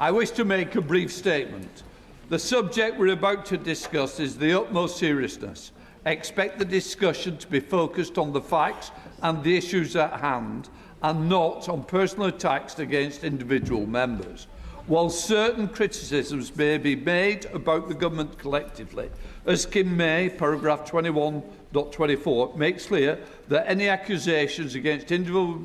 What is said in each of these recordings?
I wish to make a brief statement. The subject we're about to discuss is the utmost seriousness. I expect the discussion to be focused on the facts and the issues at hand, and not on personal attacks against individual members. While certain criticisms may be made about the government collectively, as Kim May, paragraph 21.24, makes clear that any accusations against individual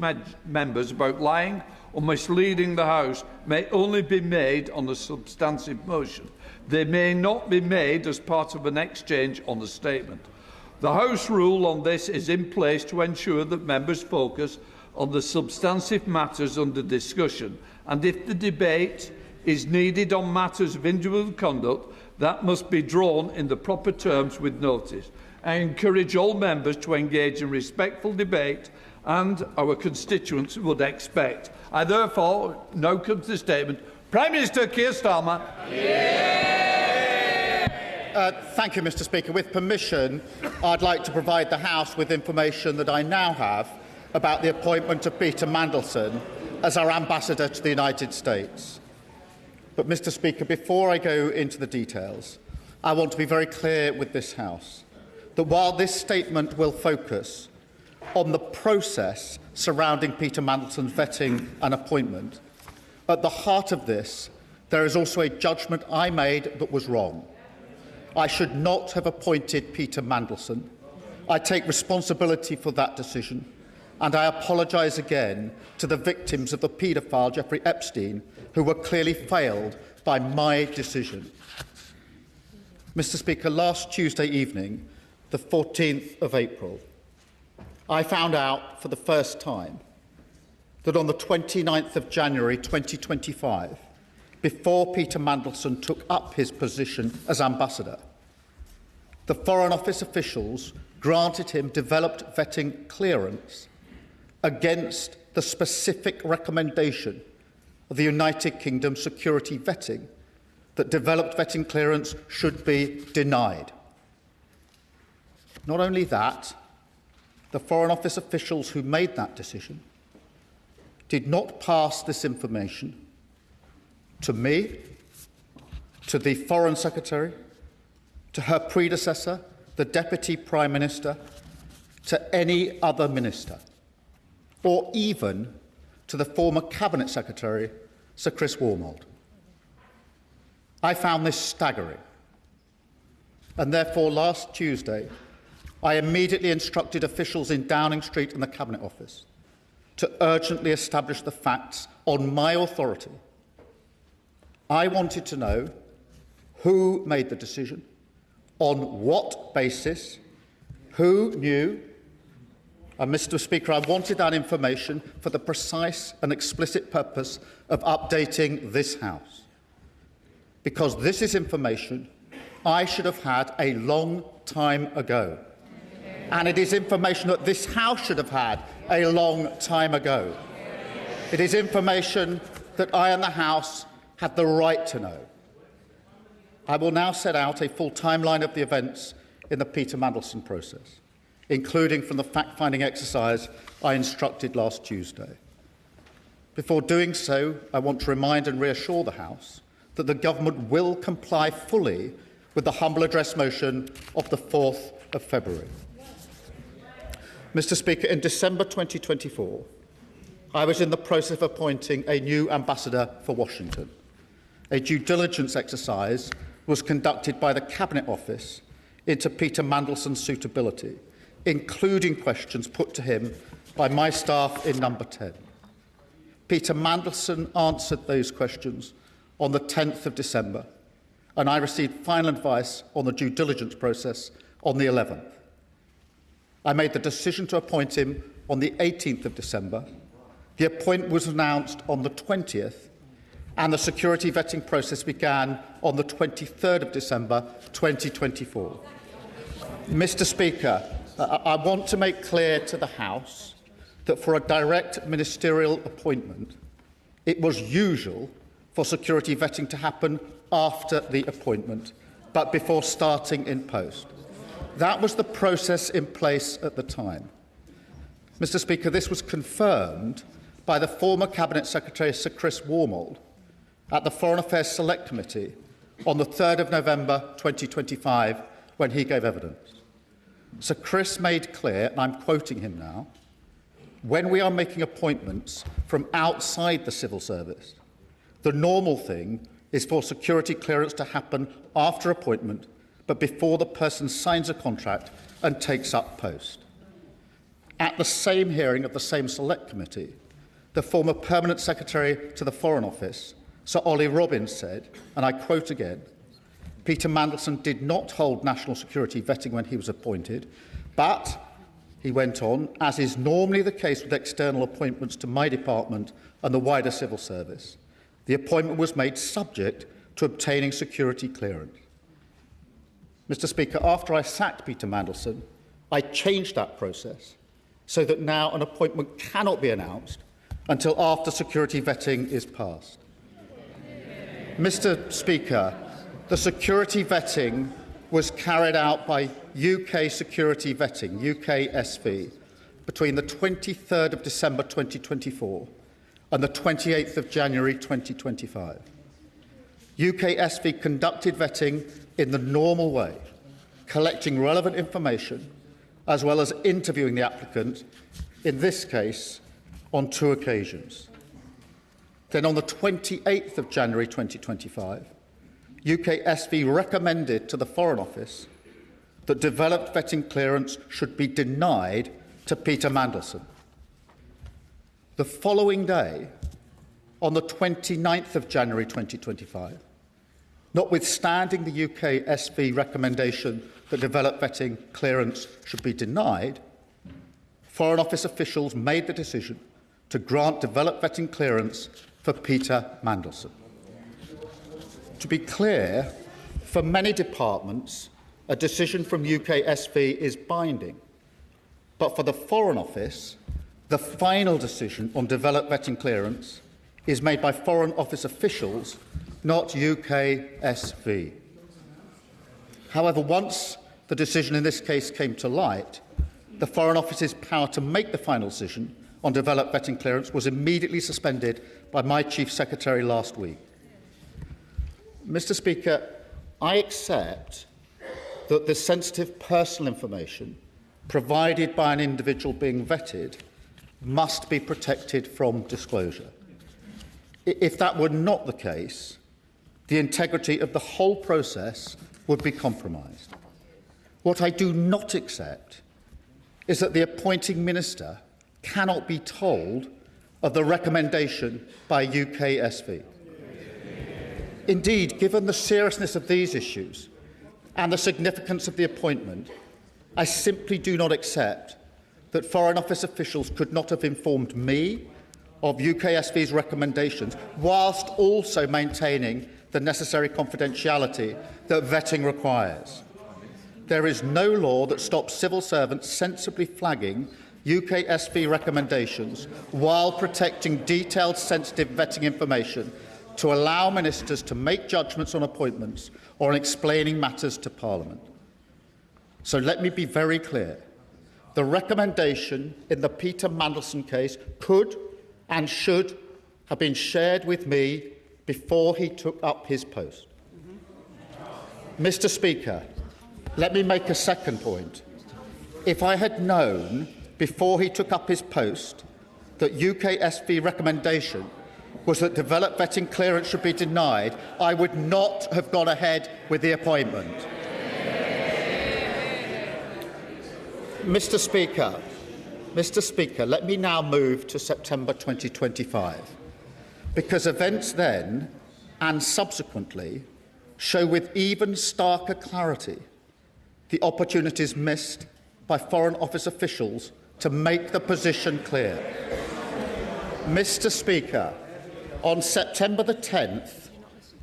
members about lying or misleading the House may only be made on a substantive motion. They may not be made as part of an exchange on a statement. The House rule on this is in place to ensure that members focus on the substantive matters under discussion, and if the debate is needed on matters of individual conduct, that must be drawn in the proper terms with notice. I encourage all members to engage in respectful debate, and our constituents would expect. I therefore now come to the statement. Prime Minister Keir Starmer. Thank you, Mr. Speaker. With permission, I'd like to provide the House with information that I now have about the appointment of Peter Mandelson as our ambassador to the United States. But, Mr. Speaker, before I go into the details, I want to be very clear with this House that while this statement will focus on the process surrounding Peter Mandelson's vetting and appointment, at the heart of this, there is also a judgment I made that was wrong. I should not have appointed Peter Mandelson. I take responsibility for that decision, and I apologise again to the victims of the paedophile Jeffrey Epstein, who were clearly failed by my decision. Mr. Speaker, last Tuesday evening, the 14th of April, I found out for the first time that on the 29th of January 2025, before Peter Mandelson took up his position as ambassador, the Foreign Office officials granted him developed vetting clearance against the specific recommendation of the United Kingdom security vetting that developed vetting clearance should be denied. Not only that, the Foreign Office officials who made that decision did not pass this information to me, to the Foreign Secretary, to her predecessor, the Deputy Prime Minister, to any other minister, or even to the former Cabinet Secretary, Sir Chris Wormold. I found this staggering, and therefore last Tuesday I immediately instructed officials in Downing Street and the Cabinet Office to urgently establish the facts on my authority. I wanted to know who made the decision, on what basis, who knew, and, Mr. Speaker, I wanted that information for the precise and explicit purpose of updating this House, because this is information I should have had a long time ago, and it is information that this House should have had a long time ago. It is information that I and the House had the right to know. I will now set out a full timeline of the events in the Peter Mandelson process, including from the fact-finding exercise I instructed last Tuesday. Before doing so, I want to remind and reassure the House that the Government will comply fully with the humble address motion of the 4th of February. Mr. Speaker, in December 2024, I was in the process of appointing a new ambassador for Washington. A due diligence exercise was conducted by the Cabinet Office into Peter Mandelson's suitability, including questions put to him by my staff in Number 10. Peter Mandelson answered those questions on the 10th of December, and I received final advice on the due diligence process on the 11th. I made the decision to appoint him on the 18th of December. The appointment was announced on the 20th, and the security vetting process began on the 23rd of December 2024. Mr. Speaker, I want to make clear to the House that for a direct ministerial appointment, it was usual for security vetting to happen after the appointment, but before starting in post. That was the process in place at the time. Mr. Speaker, this was confirmed by the former Cabinet Secretary, Sir Chris Wormold, at the Foreign Affairs Select Committee on the 3rd of November 2025 when he gave evidence. Sir Chris made clear, and I'm quoting him now, when we are making appointments from outside the civil service, the normal thing is for security clearance to happen after appointment, but before the person signs a contract and takes up post. At the same hearing of the same Select Committee, the former Permanent Secretary to the Foreign Office, Sir Ollie Robbins, said, and I quote again, Peter Mandelson did not hold national security vetting when he was appointed, but, he went on, as is normally the case with external appointments to my department and the wider civil service, the appointment was made subject to obtaining security clearance. Mr. Speaker, after I sacked Peter Mandelson, I changed that process so that now an appointment cannot be announced until after security vetting is passed. Mr. Speaker, the security vetting was carried out by UK Security Vetting, UKSV, between the 23rd of December 2024 and the 28th of January 2025. UKSV conducted vetting in the normal way, collecting relevant information, as well as interviewing the applicant, in this case, on 2 occasions. Then on the 28th of January 2025, UKSV recommended to the Foreign Office that developed vetting clearance should be denied to Peter Mandelson. The following day, on the 29th of January 2025, notwithstanding the UKSV recommendation that developed vetting clearance should be denied, Foreign Office officials made the decision to grant developed vetting clearance for Peter Mandelson. To be clear, for many departments, a decision from UKSV is binding, but for the Foreign Office, the final decision on developed vetting clearance is made by Foreign Office officials, not UKSV. However, once the decision in this case came to light, the Foreign Office's power to make the final decision on developed vetting clearance was immediately suspended by my Chief Secretary last week. Mr. Speaker, I accept that the sensitive personal information provided by an individual being vetted must be protected from disclosure. If that were not the case, the integrity of the whole process would be compromised. What I do not accept is that the appointing minister cannot be told of the recommendation by UKSV. Indeed, given the seriousness of these issues and the significance of the appointment, I simply do not accept that Foreign Office officials could not have informed me of UKSV's recommendations whilst also maintaining the necessary confidentiality that vetting requires. There is no law that stops civil servants sensibly flagging UKSV recommendations while protecting detailed, sensitive vetting information to allow ministers to make judgments on appointments or on explaining matters to Parliament. So let me be very clear. The recommendation in the Peter Mandelson case could and should have been shared with me before he took up his post. Mr. Speaker, let me make a second point. If I had known before he took up his post that UKSV recommendation was that developed vetting clearance should be denied, I would not have gone ahead with the appointment. Mr. Speaker, let me now move to September 2025, because events then and subsequently show with even starker clarity the opportunities missed by Foreign Office officials to make the position clear. Mr. Speaker, on September the 10th,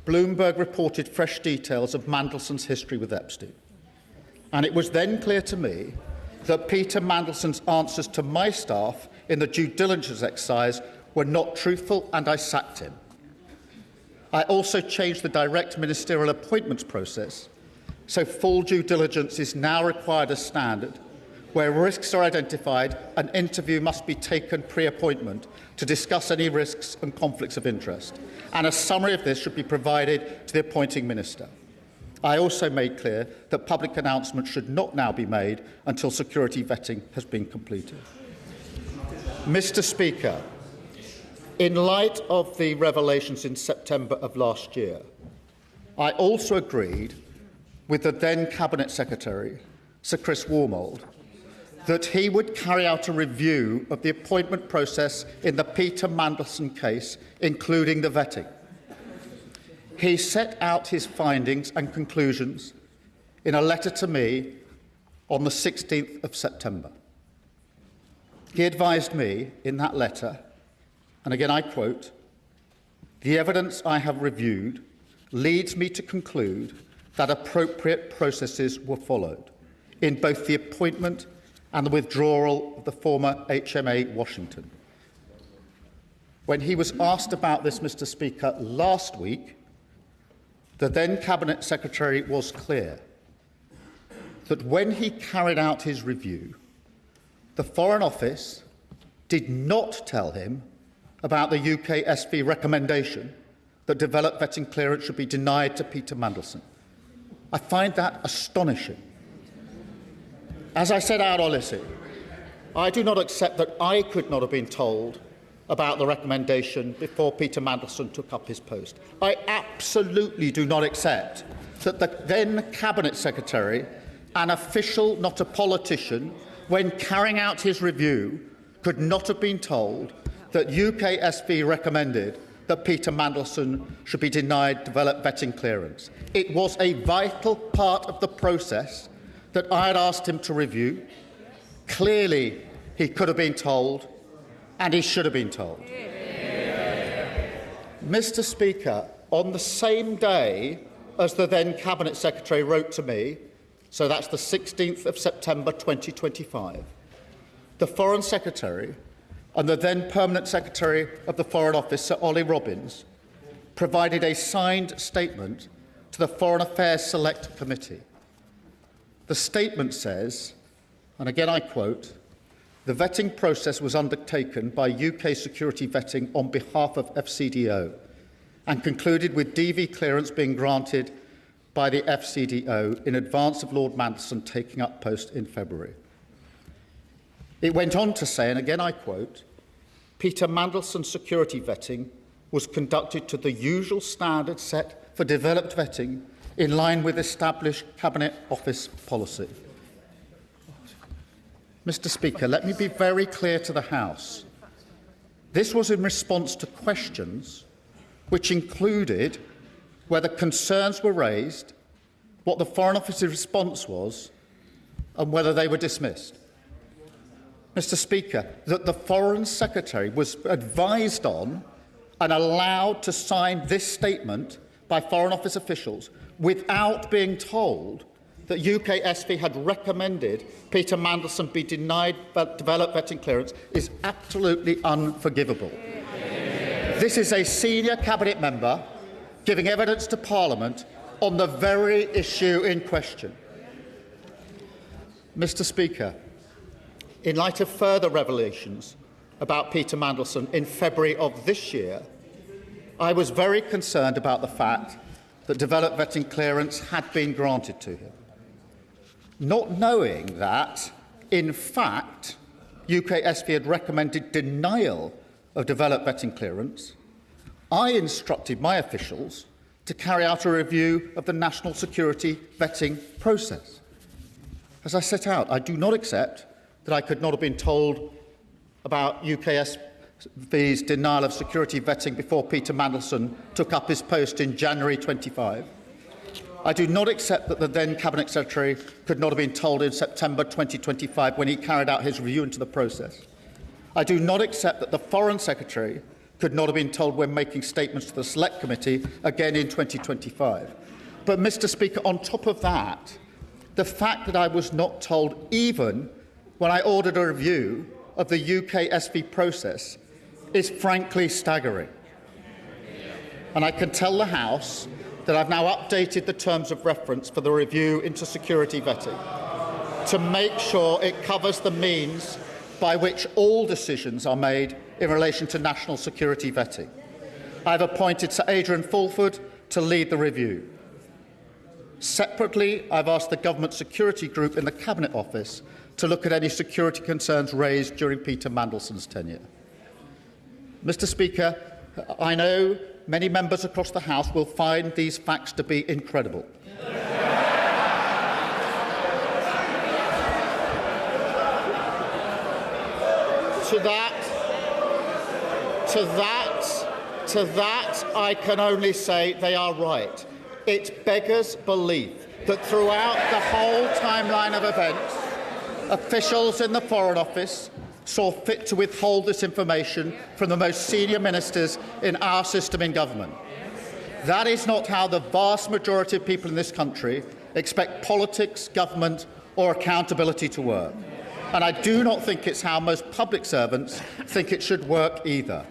Bloomberg reported fresh details of Mandelson's history with Epstein. And it was then clear to me that Peter Mandelson's answers to my staff in the due diligence exercise were not truthful, and I sacked him. I also changed the direct ministerial appointments process, so full due diligence is now required as standard where risks are identified, an interview must be taken pre-appointment to discuss any risks and conflicts of interest, and a summary of this should be provided to the appointing minister. I also made clear that public announcements should not now be made until security vetting has been completed. Mr. Speaker, in light of the revelations in September of last year, I also agreed with the then Cabinet Secretary, Sir Chris Wormold, that he would carry out a review of the appointment process in the Peter Mandelson case, including the vetting. He set out his findings and conclusions in a letter to me on the 16th of September. He advised me in that letter, and again I quote, "The evidence I have reviewed leads me to conclude that appropriate processes were followed in both the appointment and the withdrawal of the former HMA Washington." When he was asked about this, Mr. Speaker, last week, the then Cabinet Secretary was clear that when he carried out his review, the Foreign Office did not tell him about the UK SV recommendation that developed vetting clearance should be denied to Peter Mandelson. I find that astonishing. As I said out Odyssey, I do not accept that I could not have been told about the recommendation before Peter Mandelson took up his post. I absolutely do not accept that the then Cabinet Secretary, an official, not a politician, when carrying out his review, could not have been told that UKSV recommended that Peter Mandelson should be denied developed vetting clearance. It was a vital part of the process that I had asked him to review. Clearly, he could have been told, and he should have been told. Mr. Speaker, on the same day as the then Cabinet Secretary wrote to me, so that's the 16th of September 2025, the Foreign Secretary and the then Permanent Secretary of the Foreign Office, Sir Ollie Robbins, provided a signed statement to the Foreign Affairs Select Committee. The statement says, and again I quote, "The vetting process was undertaken by UK Security Vetting on behalf of FCDO and concluded with DV clearance being granted by the FCDO in advance of Lord Mandelson taking up post in February." It went on to say, and again I quote, "Peter Mandelson's security vetting was conducted to the usual standards set for developed vetting in line with established Cabinet Office policy." Mr. Speaker, let me be very clear to the House. This was in response to questions which included whether concerns were raised, what the Foreign Office's response was, and whether they were dismissed. Mr. Speaker, that the Foreign Secretary was advised on and allowed to sign this statement by Foreign Office officials without being told that UKSV had recommended Peter Mandelson be denied developed vetting clearance is absolutely unforgivable. This is a senior Cabinet member giving evidence to Parliament on the very issue in question. Mr. Speaker, in light of further revelations about Peter Mandelson in February of this year, I was very concerned about the fact that developed vetting clearance had been granted to him. Not knowing that, in fact, UKSV had recommended denial of developed vetting clearance, I instructed my officials to carry out a review of the national security vetting process. As I set out, I do not accept that I could not have been told about UKSV's denial of security vetting before Peter Mandelson took up his post in January 25. I do not accept that the then Cabinet Secretary could not have been told in September 2025 when he carried out his review into the process. I do not accept that the Foreign Secretary could not have been told when making statements to the Select Committee again in 2025. But, Mr. Speaker, on top of that, the fact that I was not told even when I ordered a review of the UKSV process is frankly staggering. And I can tell the House that I've now updated the terms of reference for the review into security vetting to make sure it covers the means by which all decisions are made in relation to national security vetting. I have appointed Sir Adrian Fulford to lead the review. Separately, I have asked the Government Security Group in the Cabinet Office to look at any security concerns raised during Peter Mandelson's tenure. Mr. Speaker, I know many members across the House will find these facts to be incredible. To that, I can only say they are right. It beggars belief that throughout the whole timeline of events, officials in the Foreign Office saw fit to withhold this information from the most senior ministers in our system in government. That is not how the vast majority of people in this country expect politics, government or accountability to work. And I do not think it's how most public servants think it should work either.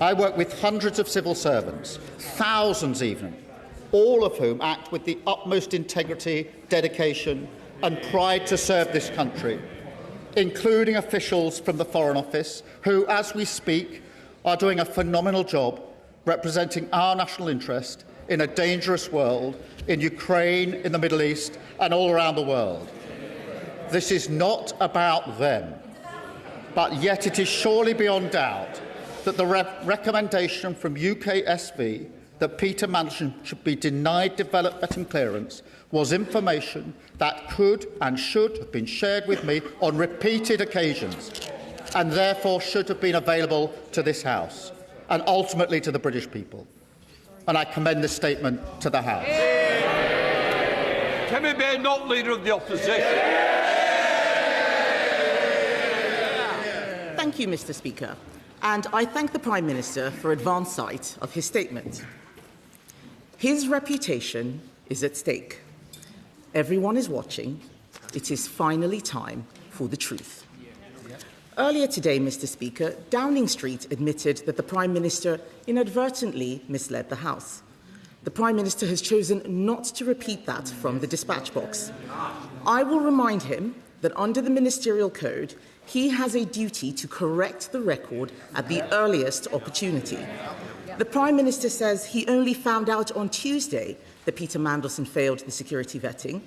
I work with hundreds of civil servants, thousands even, all of whom act with the utmost integrity, dedication and pride to serve this country, including officials from the Foreign Office who, as we speak, are doing a phenomenal job representing our national interest in a dangerous world, in Ukraine, in the Middle East and all around the world. This is not about them, but yet it is surely beyond doubt that the recommendation from UKSV that Peter Mandelson should be denied developed vetting clearance was information that could and should have been shared with me on repeated occasions and therefore should have been available to this House and ultimately to the British people. And I commend this statement to the House. Kemi Bay, not Leader of the Opposition. Thank you, Mr. Speaker. And I thank the Prime Minister for advance sight of his statement. His reputation is at stake. Everyone is watching. It is finally time for the truth. Earlier today, Mr. Speaker, Downing Street admitted that the Prime Minister inadvertently misled the House. The Prime Minister has chosen not to repeat that from the dispatch box. I will remind him that under the Ministerial Code, he has a duty to correct the record at the earliest opportunity. The Prime Minister says he only found out on Tuesday that Peter Mandelson failed the security vetting.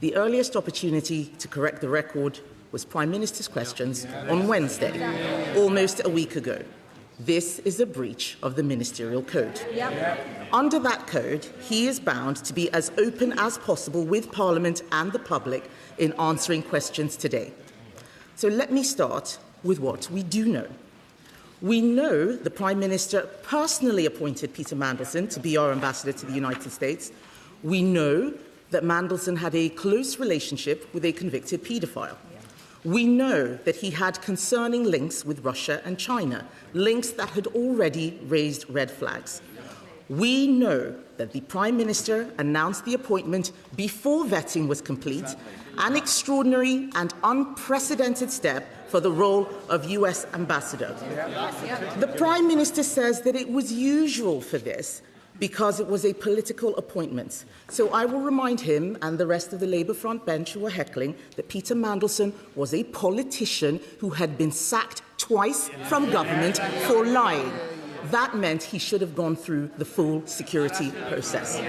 The earliest opportunity to correct the record was Prime Minister's questions on Wednesday, almost a week ago. This is a breach of the Ministerial Code. Under that code, he is bound to be as open as possible with Parliament and the public in answering questions today. So let me start with what we do know. We know the Prime Minister personally appointed Peter Mandelson to be our ambassador to the United States. We know that Mandelson had a close relationship with a convicted paedophile. We know that he had concerning links with Russia and China, links that had already raised red flags. We know that the Prime Minister announced the appointment before vetting was complete, an extraordinary and unprecedented step for the role of US ambassador. The Prime Minister says that it was usual for this because it was a political appointment. So I will remind him and the rest of the Labour front bench who are heckling that Peter Mandelson was a politician who had been sacked twice from government for lying. That meant he should have gone through the full security process.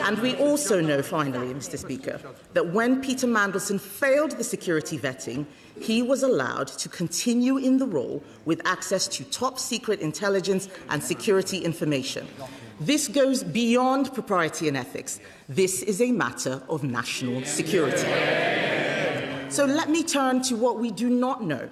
And we also know, finally, Mr. Speaker, that when Peter Mandelson failed the security vetting, he was allowed to continue in the role with access to top-secret intelligence and security information. This goes beyond propriety and ethics. This is a matter of national security. So let me turn to what we do not know.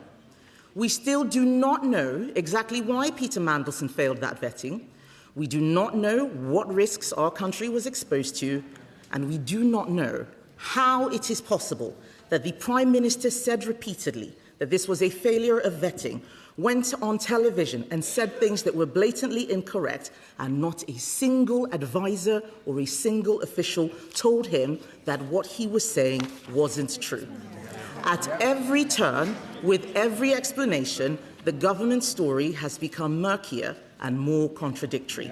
We still do not know exactly why Peter Mandelson failed that vetting. We do not know what risks our country was exposed to, and we do not know how it is possible that the Prime Minister said repeatedly that this was a failure of vetting, went on television and said things that were blatantly incorrect, and not a single advisor or a single official told him that what he was saying wasn't true. At every turn, with every explanation, the government story has become murkier and more contradictory.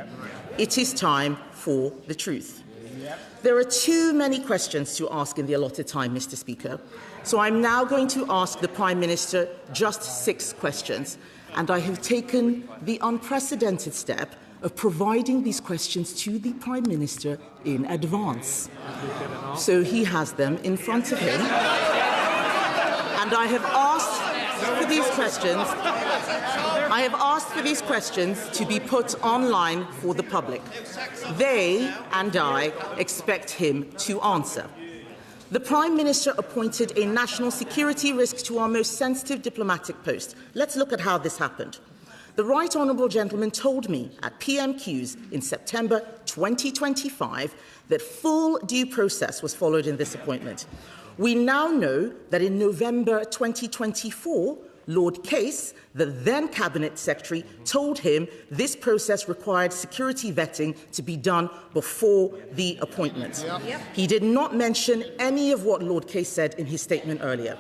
It is time for the truth. There are too many questions to ask in the allotted time, Mr. Speaker. So I'm now going to ask the Prime Minister just 6 questions. And I have taken the unprecedented step of providing these questions to the Prime Minister in advance. So he has them in front of him. And I have asked for these questions. I have asked for these questions to be put online for the public. They and I expect him to answer. The Prime Minister appointed a national security risk to our most sensitive diplomatic post. Let's look at how this happened. The Right Honourable Gentleman told me at PMQs in September 2025 that full due process was followed in this appointment. We now know that in November 2024, Lord Case, the then Cabinet Secretary, told him this process required security vetting to be done before the appointment. He did not mention any of what Lord Case said in his statement earlier.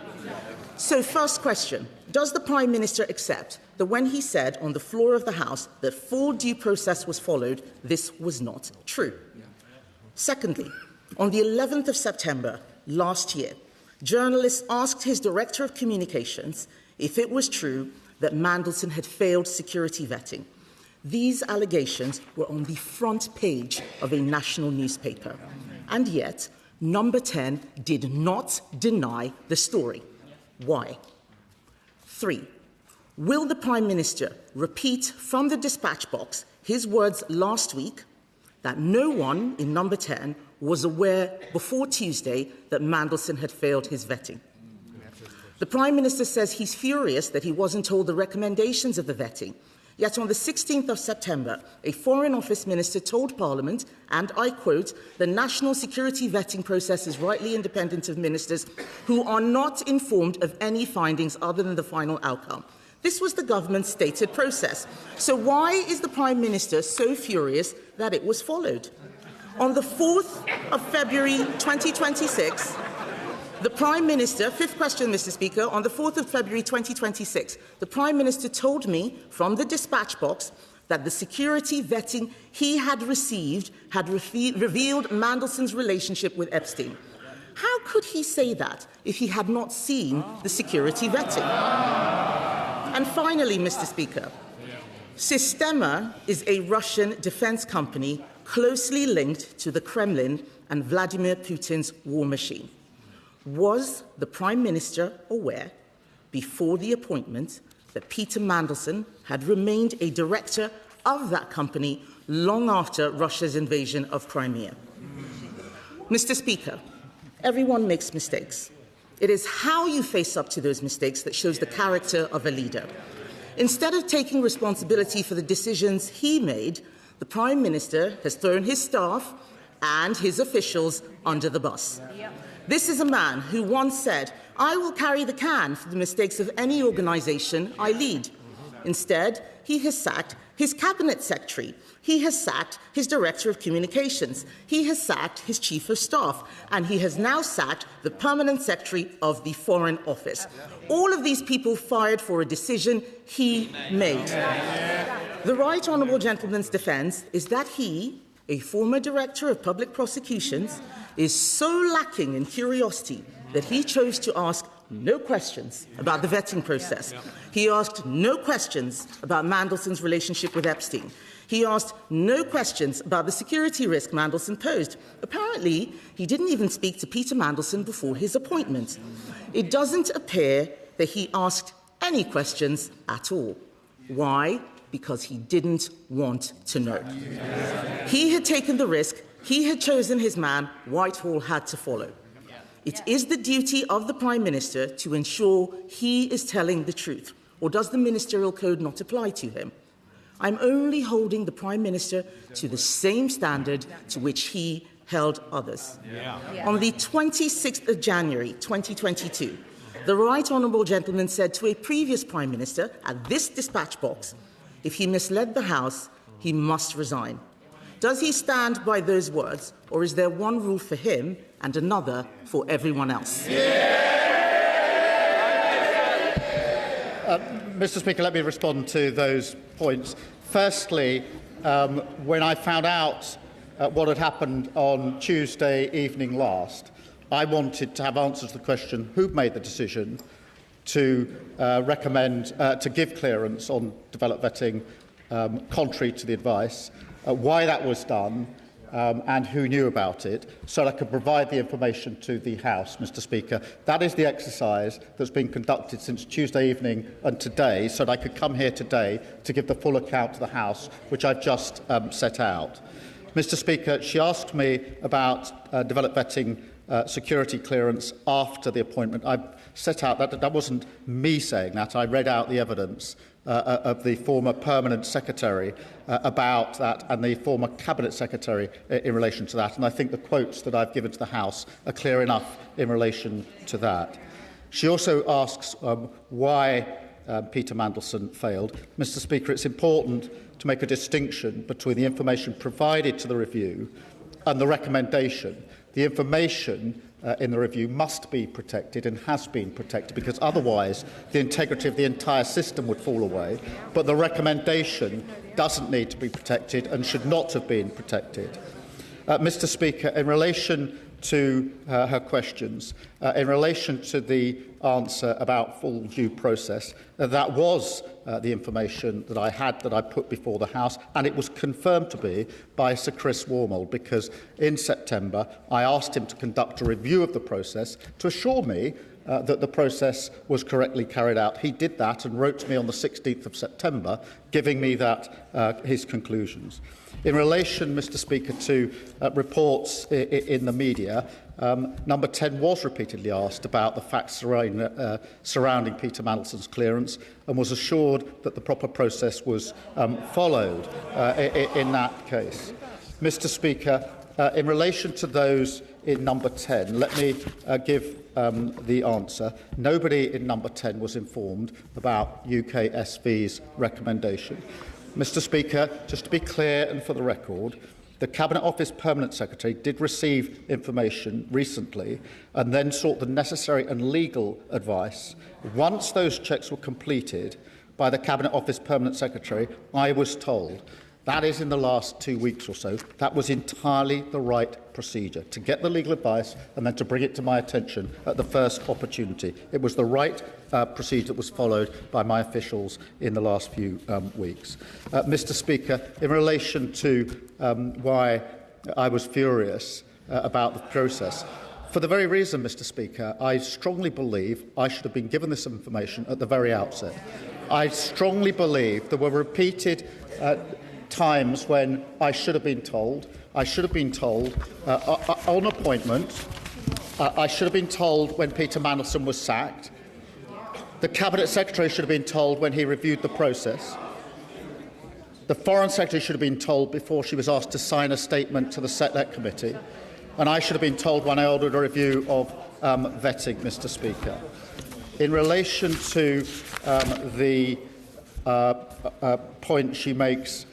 So, first question, does the Prime Minister accept that when he said on the floor of the House that full due process was followed, this was not true? Secondly, on the 11th of September last year, journalists asked his Director of Communications if it was true that Mandelson had failed security vetting. These allegations were on the front page of a national newspaper. And yet, Number 10 did not deny the story. Why? 3. Will the Prime Minister repeat from the dispatch box his words last week that no one in Number 10 was aware before Tuesday that Mandelson had failed his vetting? The Prime Minister says he's furious that he wasn't told the recommendations of the vetting. Yet on the 16th of September, a Foreign Office Minister told Parliament, and I quote, "The national security vetting process is rightly independent of ministers who are not informed of any findings other than the final outcome." This was the government's stated process. So why is the Prime Minister so furious that it was followed? On the 4th of February 2026, the Prime Minister, fifth question, Mr. Speaker, on the 4th of February 2026, the Prime Minister told me from the dispatch box that the security vetting he had received had revealed Mandelson's relationship with Epstein. How could he say that if he had not seen the security vetting? And finally, Mr. Speaker, Sistema is a Russian defense company closely linked to the Kremlin and Vladimir Putin's war machine. Was the Prime Minister aware before the appointment that Peter Mandelson had remained a director of that company long after Russia's invasion of Crimea? Mr. Speaker, everyone makes mistakes. It is how you face up to those mistakes that shows the character of a leader. Instead of taking responsibility for the decisions he made, the Prime Minister has thrown his staff and his officials under the bus. This is a man who once said, "I will carry the can for the mistakes of any organisation I lead." Instead, he has sacked his Cabinet Secretary. He has sacked his Director of Communications. He has sacked his Chief of Staff. And he has now sacked the Permanent Secretary of the Foreign Office. All of these people fired for a decision he made. The Right Honourable Gentleman's defence is that he, a former Director of Public Prosecutions, is so lacking in curiosity that he chose to ask no questions about the vetting process. He asked no questions about Mandelson's relationship with Epstein. He asked no questions about the security risk Mandelson posed. Apparently, he didn't even speak to Peter Mandelson before his appointment. It doesn't appear that he asked any questions at all. Why? Because he didn't want to know. He had taken the risk. He had chosen his man. Whitehall had to follow. It is the duty of the Prime Minister to ensure he is telling the truth. Or does the Ministerial Code not apply to him? I'm only holding the Prime Minister to the same standard to which he held others. On the 26th of January 2022, the Right Honourable Gentleman said to a previous Prime Minister at this dispatch box, if he misled the House, he must resign. Does he stand by those words, or is there one rule for him and another for everyone else? Mr. Speaker, let me respond to those points. Firstly, when I found out what had happened on Tuesday evening last, I wanted to have answers to the question who made the decision to to give clearance on developed vetting contrary to the advice, why that was done, and who knew about it, so that I could provide the information to the House, Mr Speaker. That is the exercise that's been conducted since Tuesday evening and today, so that I could come here today to give the full account to the House, which I've just set out. Mr Speaker, she asked me about developed vetting security clearance after the appointment. I set out that wasn't me saying that. I read out the evidence of the former Permanent Secretary about that and the former Cabinet Secretary in relation to that. And I think the quotes that I've given to the House are clear enough in relation to that. She also asks why Peter Mandelson failed. Mr Speaker, it's important to make a distinction between the information provided to the review and the recommendation. The information in the review must be protected and has been protected, because otherwise the integrity of the entire system would fall away. But the recommendation doesn't need to be protected and should not have been protected. Mr Speaker, in relation to her questions, in relation to the answer about full due process, that was the information that I had, that I put before the House, and it was confirmed to be by Sir Chris Wormold, because in September I asked him to conduct a review of the process to assure me that the process was correctly carried out. He did that and wrote to me on the 16th of September, giving me his conclusions. In relation, Mr Speaker, to reports in the media, Number 10 was repeatedly asked about the facts surrounding Peter Mandelson's clearance and was assured that the proper process was followed in that case. Mr Speaker, in relation to those in number 10, let me give the answer. Nobody in number 10 was informed about UKSV's recommendation. Mr Speaker, just to be clear and for the record, the Cabinet Office Permanent Secretary did receive information recently and then sought the necessary and legal advice. Once those checks were completed by the Cabinet Office Permanent Secretary, I was told, that is in the last 2 weeks or so, that was entirely the right procedure, to get the legal advice and then to bring it to my attention at the first opportunity. It was the right procedure that was followed by my officials in the last few weeks. Mr Speaker, in relation to why I was furious about the process, for the very reason, Mr Speaker, I strongly believe I should have been given this information at the very outset. I strongly believe there were repeated times when I should have been told. I should have been told on appointment. I should have been told when Peter Mandelson was sacked. The Cabinet Secretary should have been told when he reviewed the process. The Foreign Secretary should have been told before she was asked to sign a statement to the Select Committee. And I should have been told when I ordered a review of vetting, Mr Speaker. In relation to the point she makes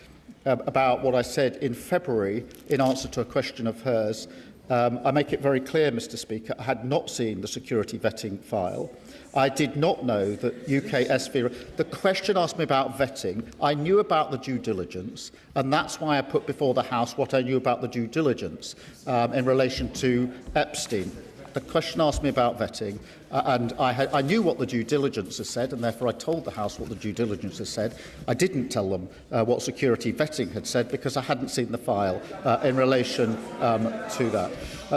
about what I said in February in answer to a question of hers, I make it very clear, Mr Speaker, I had not seen the security vetting file. I did not know that UKSV... The question asked me about vetting. I knew about the due diligence, and that's why I put before the House what I knew about the due diligence in relation to Epstein. The question asked me about vetting, and I knew what the due diligence has said, and therefore I told the House what the due diligence has said. I didn't tell them what security vetting had said because I hadn't seen the file in relation to that.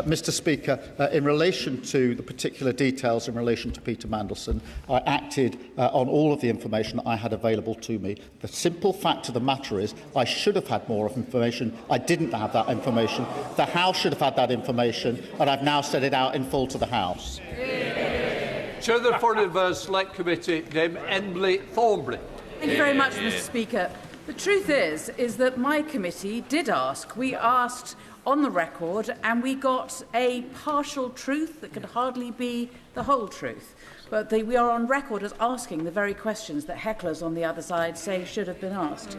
Mr Speaker, in relation to the particular details in relation to Peter Mandelson, I acted on all of the information that I had available to me. The simple fact of the matter is I should have had more information. I didn't have that information. The House should have had that information, and I've now set it out in full to the House. Chair of the Foreign Affairs Select Committee, Dame Emily Thornbury. Thank you very much, Mr Speaker. The truth is that my committee did ask. We asked on the record and we got a partial truth that could hardly be the whole truth. but we are on record as asking the very questions that hecklers on the other side say should have been asked.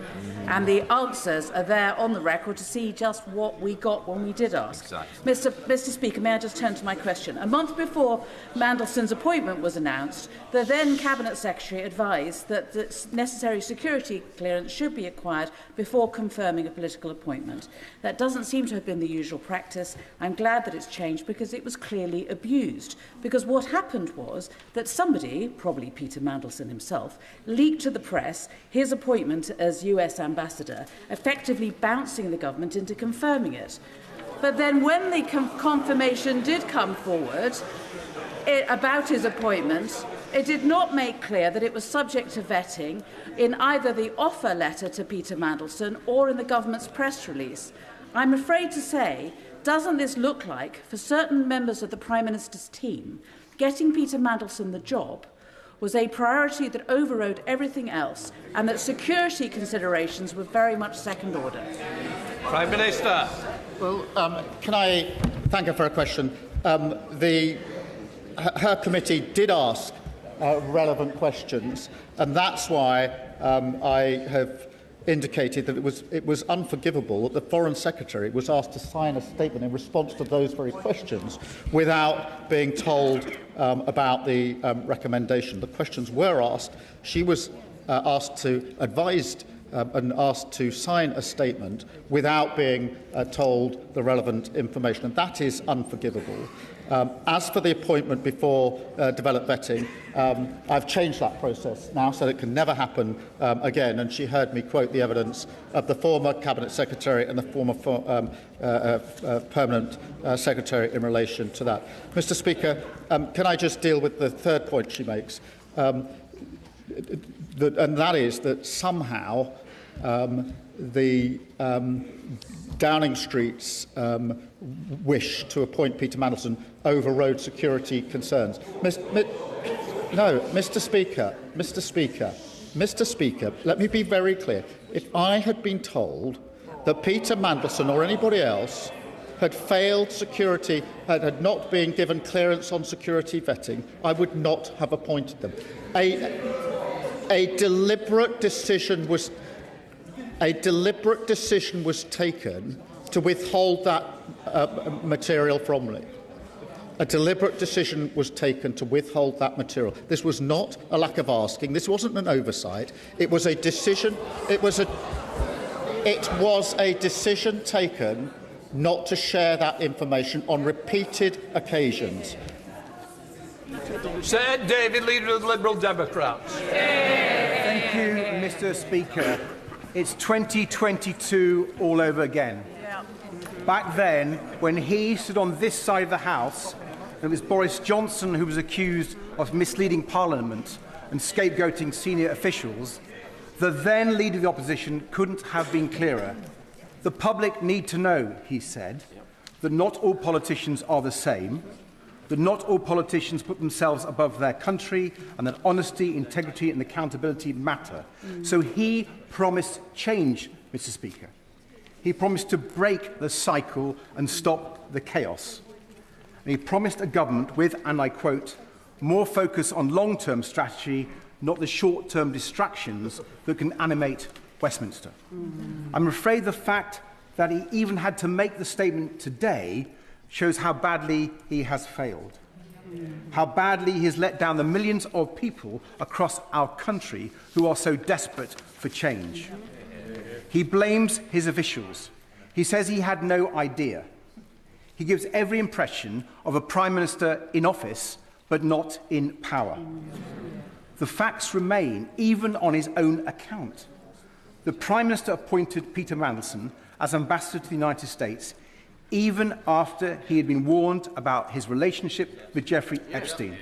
And the answers are there on the record to see just what we got when we did ask. Exactly. Mr. Speaker, may I just turn to my question? A month before Mandelson's appointment was announced, the then Cabinet Secretary advised that the necessary security clearance should be acquired before confirming a political appointment. That doesn't seem to have been the usual practice. I'm glad that it's changed because it was clearly abused. Because what happened was that somebody, probably Peter Mandelson himself, leaked to the press his appointment as US ambassador, effectively bouncing the government into confirming it. But then when the confirmation did come forward about his appointment, it did not make clear that it was subject to vetting in either the offer letter to Peter Mandelson or in the government's press release. I'm afraid to say, doesn't this look like, for certain members of the Prime Minister's team, getting Peter Mandelson the job was a priority that overrode everything else, and that security considerations were very much second order? Prime Minister. Well, can I thank her for her question? Her committee did ask relevant questions, and that's why I have indicated that it was unforgivable that the Foreign Secretary was asked to sign a statement in response to those very questions without being told about the recommendation. The questions were asked. She was asked to advised and asked to sign a statement without being told the relevant information, and that is unforgivable. As for the appointment before developed vetting, I've changed that process now so that it can never happen again, and she heard me quote the evidence of the former Cabinet Secretary and the former Permanent Secretary in relation to that. Mr Speaker, can I just deal with the third point she makes? And that is that somehow the Downing Street's wish to appoint Peter Mandelson overrode security concerns. Mr Speaker, let me be very clear. If I had been told that Peter Mandelson or anybody else had failed security, had not been given clearance on security vetting, I would not have appointed them. A deliberate decision was taken to withhold that material from me. A deliberate decision was taken to withhold that material. This was not a lack of asking. This wasn't an oversight. It was a decision. It was a decision taken not to share that information on repeated occasions. Sir David, Leader of the Liberal Democrats. Thank you, Mr Speaker. It's 2022 all over again. Back then, when he stood on this side of the House, and it was Boris Johnson who was accused of misleading Parliament and scapegoating senior officials, the then Leader of the Opposition couldn't have been clearer. The public need to know, he said, that not all politicians are the same, that not all politicians put themselves above their country, and that honesty, integrity and accountability matter. So he promised change, Mr Speaker. He promised to break the cycle and stop the chaos. And he promised a government with, and I quote, more focus on long-term strategy, not the short-term distractions that can animate Westminster. I'm afraid the fact that he even had to make the statement today shows how badly he has failed, how badly he has let down the millions of people across our country who are so desperate for change. He blames his officials. He says he had no idea. He gives every impression of a Prime Minister in office, but not in power. The facts remain, even on his own account. The Prime Minister appointed Peter Mandelson as Ambassador to the United States even after he had been warned about his relationship with Jeffrey Epstein.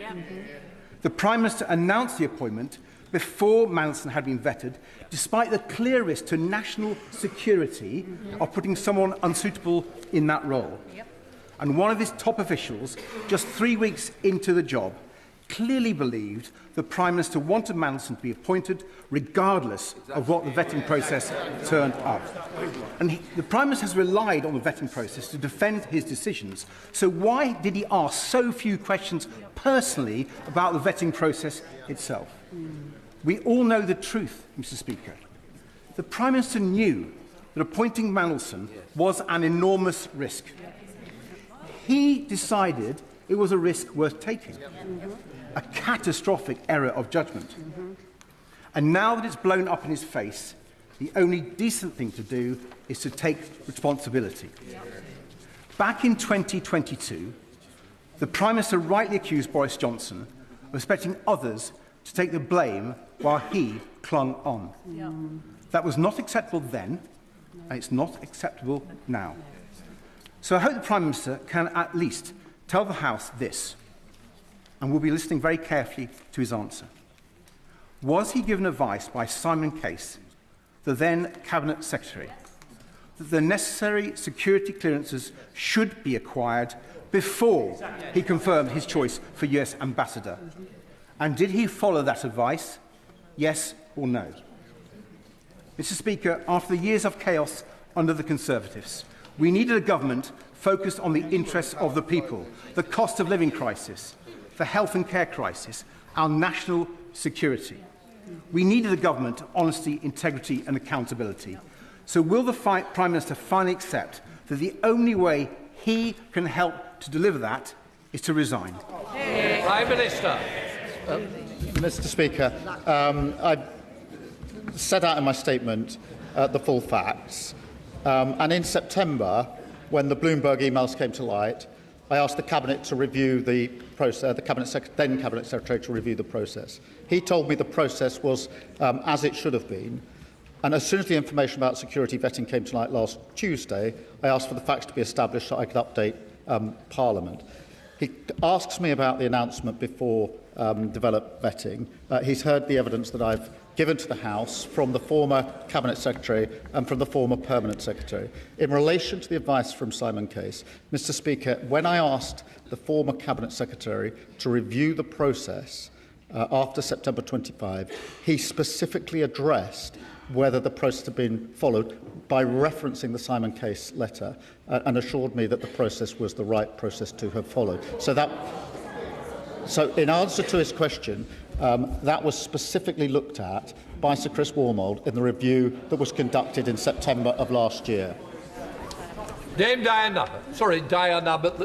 The Prime Minister announced the appointment before Mandelson had been vetted, despite the clear risk to national security of putting someone unsuitable in that role. And one of his top officials, just 3 weeks into the job, clearly believed the Prime Minister wanted Mandelson to be appointed regardless of what the vetting process turned up. And the Prime Minister has relied on the vetting process to defend his decisions. So why did he ask so few questions personally about the vetting process itself? We all know the truth, Mr. Speaker. The Prime Minister knew that appointing Mandelson was an enormous risk. He decided it was a risk worth taking, a catastrophic error of judgment. And now that it's blown up in his face, the only decent thing to do is to take responsibility. Back in 2022, the Prime Minister rightly accused Boris Johnson of expecting others to take the blame while he clung on. That was not acceptable then, and it's not acceptable now. So I hope the Prime Minister can at least tell the House this, and we'll be listening very carefully to his answer. Was he given advice by Simon Case, the then Cabinet Secretary, that the necessary security clearances should be acquired before he confirmed his choice for US Ambassador? And did he follow that advice? Yes or no? Mr. Speaker, after the years of chaos under the Conservatives, we needed a government focused on the interests of the people, the cost of living crisis, the health and care crisis, our national security. We needed a government of honesty, integrity and accountability. So will the Prime Minister finally accept that the only way he can help to deliver that is to resign? Prime Minister. Mr. Speaker, I set out in my statement the full facts. And in September, when the Bloomberg emails came to light, I asked the Cabinet to review the process, then Cabinet Secretary to review the process. He told me the process was as it should have been. And as soon as the information about security vetting came to light last Tuesday, I asked for the facts to be established so I could update Parliament. He asks me about the announcement before developed vetting. He's heard the evidence that I've given to the House from the former Cabinet Secretary and from the former Permanent Secretary. In relation to the advice from Simon Case, Mr. Speaker, when I asked the former Cabinet Secretary to review the process after September 25, he specifically addressed whether the process had been followed by referencing the Simon Case letter and assured me that the process was the right process to have followed. So in answer to his question, that was specifically looked at by Sir Chris Wormold in the review that was conducted in September of last year. Dame Diana. Sorry, Diana, but...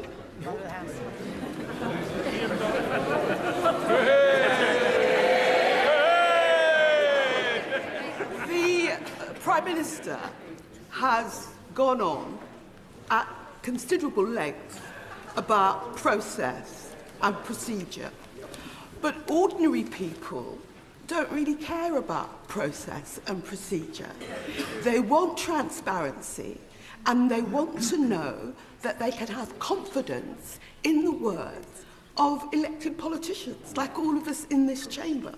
The Prime Minister has gone on at considerable length about process and procedure. But ordinary people don't really care about process and procedure. They want transparency and they want to know that they can have confidence in the words of elected politicians, like all of us in this chamber.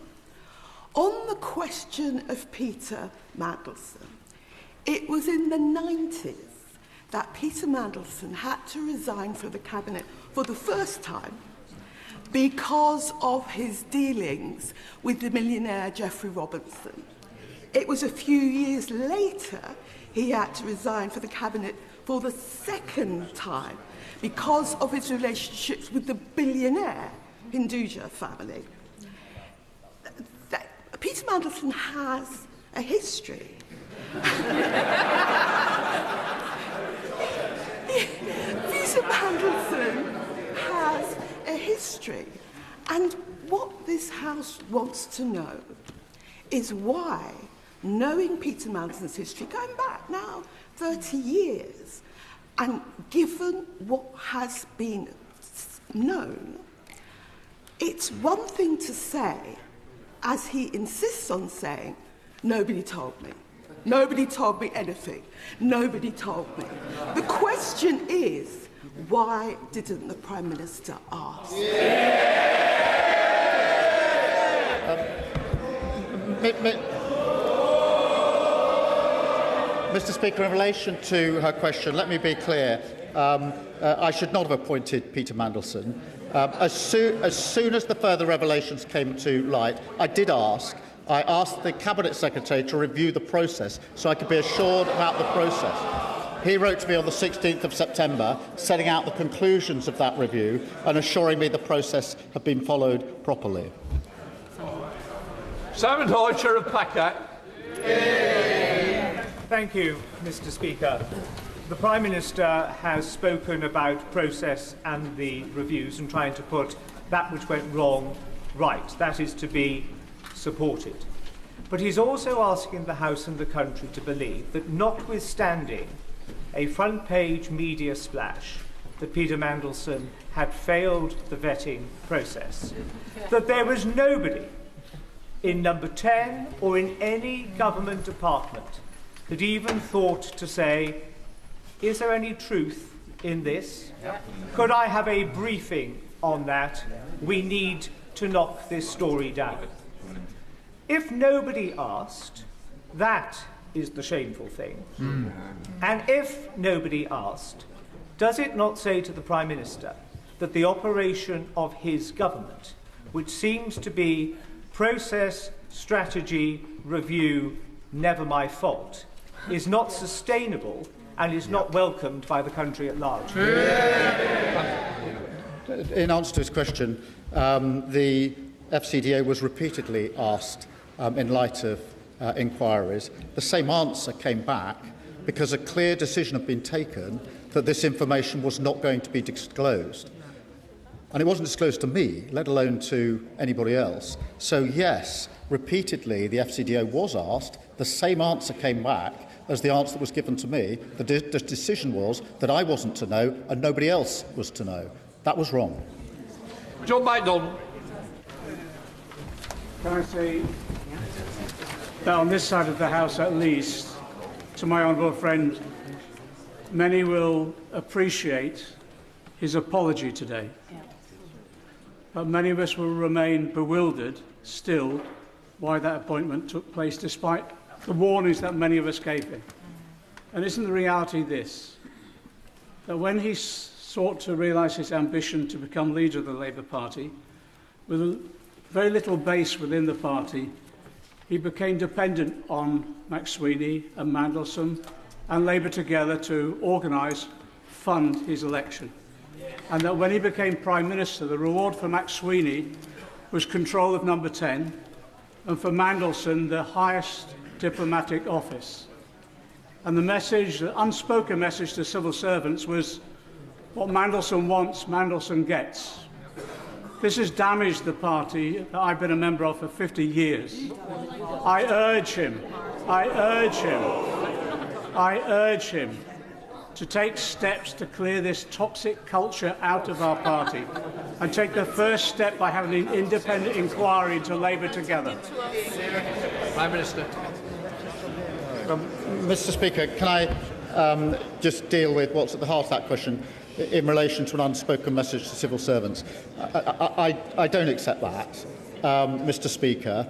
On the question of Peter Mandelson, it was in the 90s that Peter Mandelson had to resign from the Cabinet for the first time because of his dealings with the millionaire Geoffrey Robinson. It was a few years later he had to resign from the Cabinet for the second time because of his relationships with the billionaire Hinduja family. Peter Mandelson has a history. Peter Mandelson has a history. And what this House wants to know is why, knowing Peter Mandelson's history, going back now 30 years, and given what has been known, it's one thing to say, as he insists on saying, nobody told me. Nobody told me anything. Nobody told me. The question is, why didn't the Prime Minister ask? Mr. Speaker, in relation to her question, let me be clear. I should not have appointed Peter Mandelson. As soon as the further revelations came to light, I asked the Cabinet Secretary to review the process so I could be assured about the process. He wrote to me on the 16th of September, setting out the conclusions of that review and assuring me the process had been followed properly. Simon Hoy, Sheriff Packer. Thank you, Mr. Speaker. The Prime Minister has spoken about process and the reviews and trying to put that which went wrong right. That is to be supported. But he's also asking the House and the country to believe that, notwithstanding a front-page media splash that Peter Mandelson had failed the vetting process, that there was nobody in Number 10 or in any government department that even thought to say, is there any truth in this? Could I have a briefing on that? We need to knock this story down. If nobody asked, that is the shameful thing. And if nobody asked, does it not say to the Prime Minister that the operation of his government, which seems to be process, strategy, review, never my fault, is not sustainable and is not welcomed by the country at large? In answer to his question, the FCDA was repeatedly asked in light of inquiries. The same answer came back because a clear decision had been taken that this information was not going to be disclosed. And it wasn't disclosed to me, let alone to anybody else. So yes, repeatedly the FCDA was asked. The same answer came back as the answer that was given to me. The decision was that I wasn't to know and nobody else was to know. That was wrong. John MacDonald. Can I say that on this side of the House, at least, to my honourable friend, many will appreciate his apology today. But many of us will remain bewildered still why that appointment took place, despite the warnings that many of us gave him. And isn't the reality this, that when he sought to realise his ambition to become leader of the Labour Party, with very little base within the party, he became dependent on McSweeney and Mandelson and Labour together to organise, fund his election. And that when he became Prime Minister, the reward for McSweeney was control of Number 10, and for Mandelson, the highest diplomatic office. And the message, the unspoken message to civil servants was, what Mandelson wants, Mandelson gets. This has damaged the party that I've been a member of for 50 years. I urge him to take steps to clear this toxic culture out of our party and take the first step by having an independent inquiry into Labour together. Prime Minister. Mr. Speaker, can I just deal with what's at the heart of that question in relation to an unspoken message to civil servants? I don't accept that, Mr. Speaker.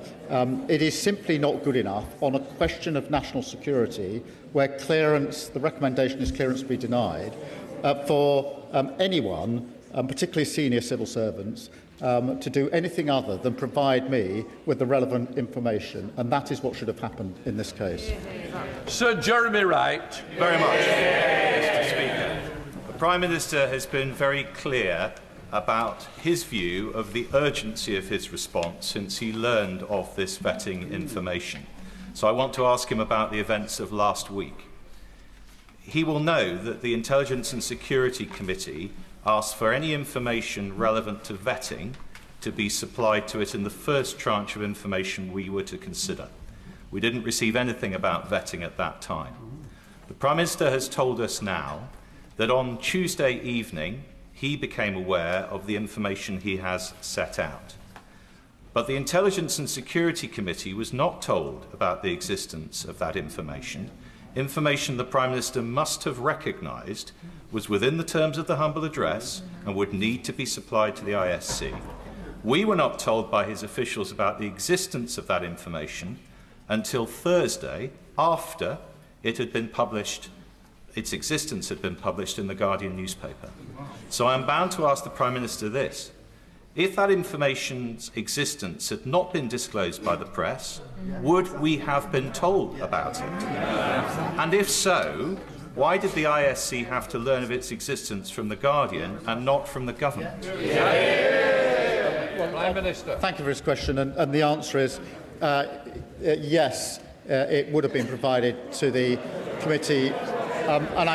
It is simply not good enough on a question of national security where clearance, the recommendation is clearance be denied, for anyone, particularly senior civil servants, to do anything other than provide me with the relevant information, and that is what should have happened in this case. Sir Jeremy Wright. Very much, Mr. Speaker. The Prime Minister has been very clear about his view of the urgency of his response since he learned of this vetting information. So I want to ask him about the events of last week. He will know that the Intelligence and Security Committee asked for any information relevant to vetting to be supplied to it in the first tranche of information we were to consider. We didn't receive anything about vetting at that time. The Prime Minister has told us now that on Tuesday evening he became aware of the information he has set out. But the Intelligence and Security Committee was not told about the existence of that information. Information the Prime Minister must have recognised was within the terms of the humble address and would need to be supplied to the ISC. We were not told by his officials about the existence of that information until Thursday, after it had been published, its existence had been published in the Guardian newspaper. So I am bound to ask the Prime Minister this. If that information's existence had not been disclosed by the press, would we have been told about it? And if so, why did the ISC have to learn of its existence from The Guardian and not from the government? Prime Minister. Thank you for his question, and the answer is yes, it would have been provided to the committee, and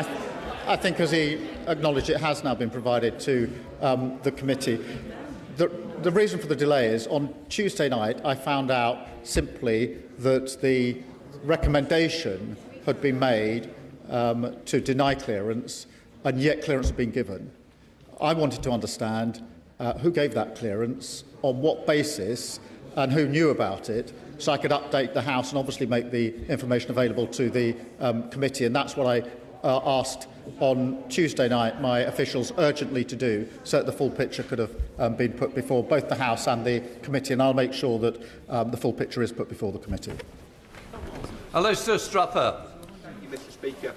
I think, as he acknowledged, it has now been provided to the committee. The reason for the delay is, on Tuesday night, I found out simply that the recommendation had been made to deny clearance, and yet clearance had been given. I wanted to understand who gave that clearance, on what basis, and who knew about it, so I could update the House and obviously make the information available to the committee. And that's what I asked on Tuesday night my officials urgently to do, so that the full picture could have been put before both the House and the committee. And I'll make sure that the full picture is put before the committee. Alistair Strapper. Thank you, Mr. Speaker.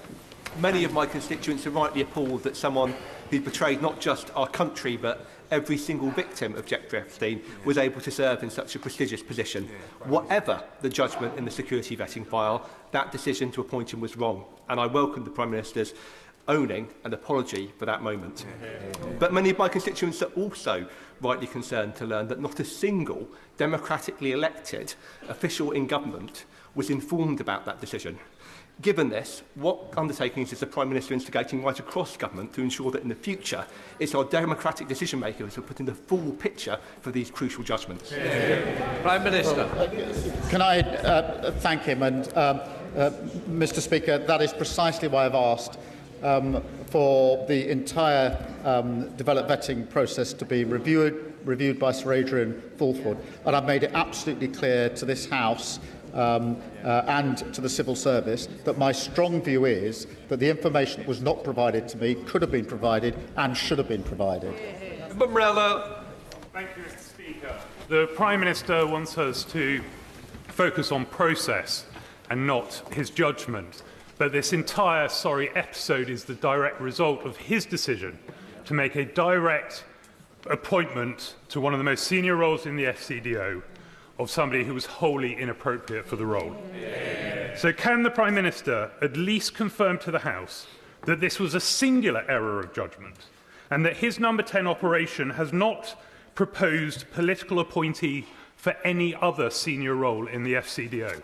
Many of my constituents are rightly appalled that someone who betrayed not just our country but every single victim of Jeffrey Epstein was able to serve in such a prestigious position. Whatever the judgment in the security vetting file, that decision to appoint him was wrong, and I welcome the Prime Minister's owning an apology for that moment. But many of my constituents are also rightly concerned to learn that not a single democratically elected official in government was informed about that decision. Given this, what undertakings is the Prime Minister instigating right across government to ensure that in the future it's our democratic decision makers who are putting the full picture for these crucial judgments? Prime Minister. Can I thank him? And Mr. Speaker, that is precisely why I've asked for the entire developed vetting process to be reviewed by Sir Adrian Fulford. And I've made it absolutely clear to this House and to the civil service that my strong view is that the information that was not provided to me could have been provided and should have been provided. Umbrella. Thank you, Mr. Speaker. The Prime Minister wants us to focus on process and not his judgment. But this entire episode is the direct result of his decision to make a direct appointment to one of the most senior roles in the FCDO of somebody who was wholly inappropriate for the role. So can the Prime Minister at least confirm to the House that this was a singular error of judgment and that his number 10 operation has not proposed political appointee for any other senior role in the FCDO?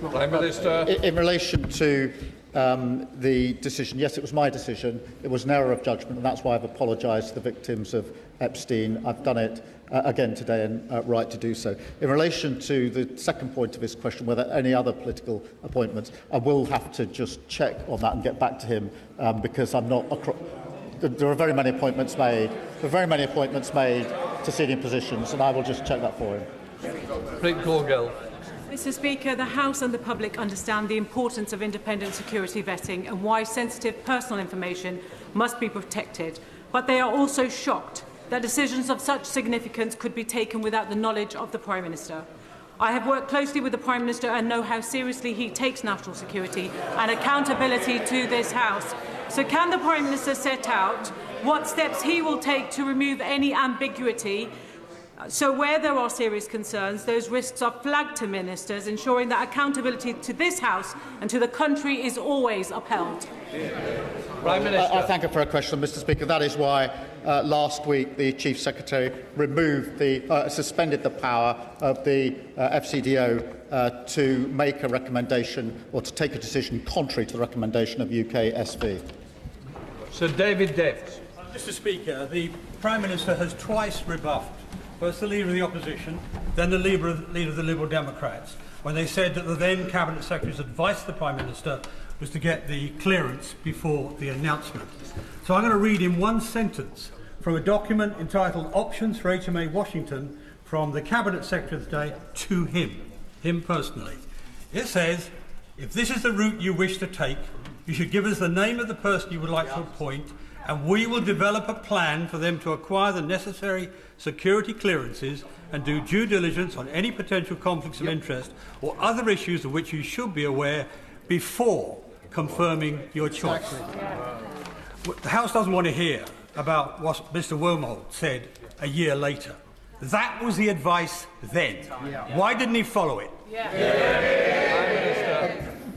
Prime Minister. In relation to the decision, yes, it was my decision. It was an error of judgment, and that's why I've apologised to the victims of Epstein. I've done it again today, and right to do so. In relation to the second point of his question, whether any other political appointments, I will have to just check on that and get back to him, because I'm not. There are very many appointments made. There are very many appointments made to senior positions, and I will just check that for him. Rick Corgill. Mr. Speaker, the House and the public understand the importance of independent security vetting and why sensitive personal information must be protected, but they are also shocked that decisions of such significance could be taken without the knowledge of the Prime Minister. I have worked closely with the Prime Minister and know how seriously he takes national security and accountability to this House. So can the Prime Minister set out what steps he will take to remove any ambiguity, so where there are serious concerns, those risks are flagged to ministers, ensuring that accountability to this House and to the country is always upheld? Prime Minister. I thank her for her question, Mr. Speaker. That is why last week the Chief Secretary removed suspended the power of the FCDO to make a recommendation or to take a decision contrary to the recommendation of UK SV. Sir David Deft. Mr. Speaker, the Prime Minister has twice rebuffed first the Leader of the Opposition, then the Leader of the Liberal Democrats, when they said that the then Cabinet Secretary's advice to the Prime Minister was to get the clearance before the announcement. So I'm going to read in one sentence from a document entitled Options for HMA Washington from the Cabinet Secretary of the day to him personally. It says, if this is the route you wish to take, you should give us the name of the person you would like to appoint, and we will develop a plan for them to acquire the necessary security clearances and do due diligence on any potential conflicts of interest or other issues of which you should be aware before confirming your choice. The House doesn't want to hear about what Mr. Wormholt said a year later. That was the advice then. Why didn't he follow it?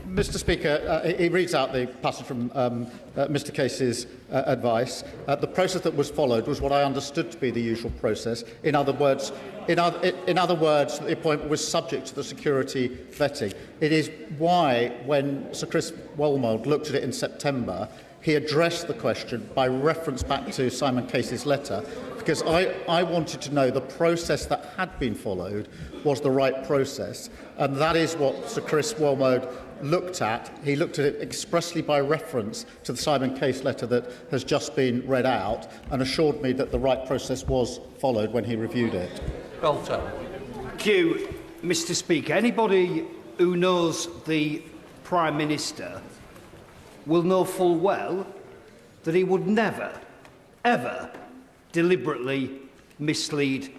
Mr. Speaker, he reads out the passage from Mr. Case's advice. The process that was followed was what I understood to be the usual process. In other words, the appointment was subject to the security vetting. It is why, when Sir Chris Wolmold looked at it in September, he addressed the question by reference back to Simon Case's letter, because I wanted to know the process that had been followed was the right process, and that is what Sir Chris Wolmold looked at. He looked at it expressly by reference to the Simon Case letter that has just been read out, and assured me that the right process was followed when he reviewed it. Belter. Thank you, Mr. Speaker. Anybody who knows the Prime Minister will know full well that he would never, ever deliberately mislead